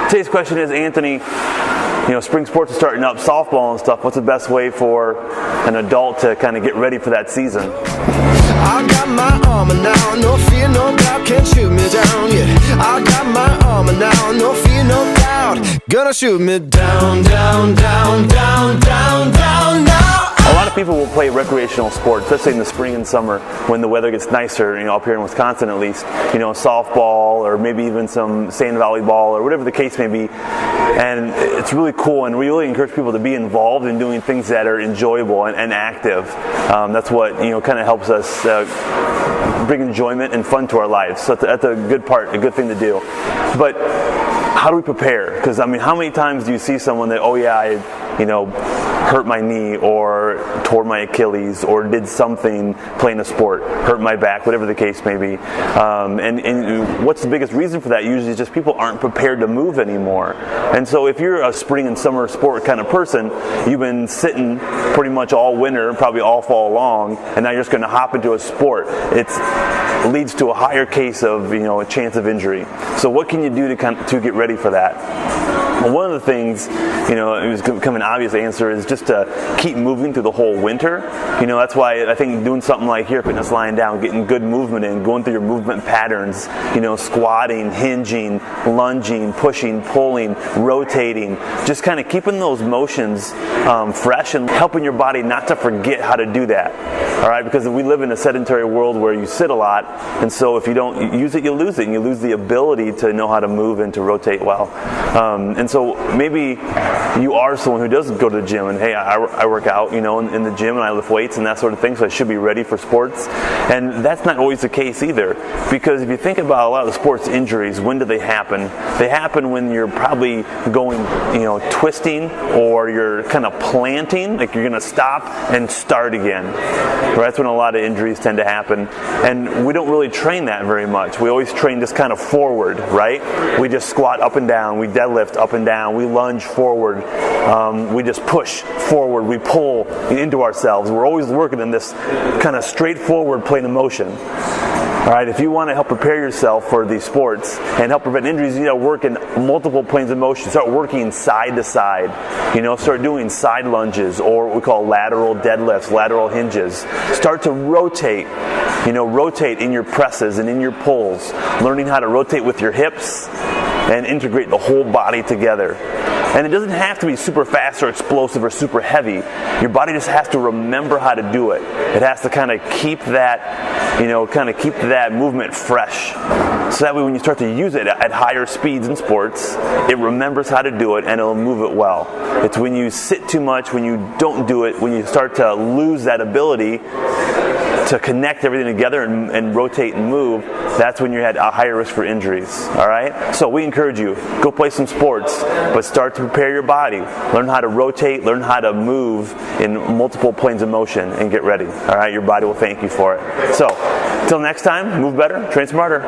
Today's question is, Anthony, spring sports are starting up, softball and stuff. What's the best way for an adult to kind of get ready for that season? I got my armor now, no fear, no doubt, can't shoot me down, yeah. I got my armor now, no fear, no doubt, gonna shoot me down, down, down, down, down, down, now. A lot of people will play recreational sports, especially in the spring and summer when the weather gets nicer, up here in Wisconsin at least, softball or maybe even some sand volleyball or whatever the case may be. And it's really cool, and we really encourage people to be involved in doing things that are enjoyable and active. That's what, kind of helps us bring enjoyment and fun to our lives. So that's a good part, a good thing to do. But how do we prepare? Because, how many times do you see someone that, I hurt my knee or tore my Achilles or did something playing a sport, hurt my back, whatever the case may be. And what's the biggest reason for that? Usually it's just people aren't prepared to move anymore. And so if you're a spring and summer sport kind of person, you've been sitting pretty much all winter, probably all fall long, and now you're just going to hop into a sport. It leads to a higher case of, a chance of injury. So what can you do to get ready for that? Well, one of the things, it was become an obvious answer is just to keep moving through the whole winter. That's why I think doing something like here, Fitness Lying Down, getting good movement in, going through your movement patterns, squatting, hinging, lunging, pushing, pulling, rotating, just kind of keeping those motions fresh and helping your body not to forget how to do that. All right, because we live in a sedentary world where you sit a lot, and so if you don't use it, you lose it, and you lose the ability to know how to move and to rotate well. And so maybe you are someone who does go to the gym, and hey, I work out, in the gym, and I lift weights and that sort of thing, so I should be ready for sports. And that's not always the case either, because if you think about a lot of the sports injuries, when do they happen? They happen when you're probably going, twisting, or you're kind of planting, like you're going to stop and start again. Right? That's when a lot of injuries tend to happen. And we don't really train that very much. We always train just kind of forward, right? We just squat up and down, we deadlift up and down, we lunge forward, we just push forward, we pull into ourselves. We're always working in this kind of straightforward plane of motion. All right, if you want to help prepare yourself for these sports and help prevent injuries, you need to work in multiple planes of motion. Start working side to side. Start doing side lunges, or what we call lateral deadlifts, lateral hinges. Start to rotate. Rotate in your presses and in your pulls. Learning how to rotate with your hips and integrate the whole body together. And it doesn't have to be super fast or explosive or super heavy. Your body just has to remember how to do it. It has to kind of keep that, keep that movement fresh. So that way when you start to use it at higher speeds in sports, it remembers how to do it and it'll move it well. It's when you sit too much, when you don't do it, when you start to lose that ability to connect everything together and rotate and move, that's when you're at a higher risk for injuries. All right? So we encourage you, go play some sports, but start to prepare your body. Learn how to rotate, learn how to move in multiple planes of motion, and get ready. All right? Your body will thank you for it. So, until next time, move better, train smarter.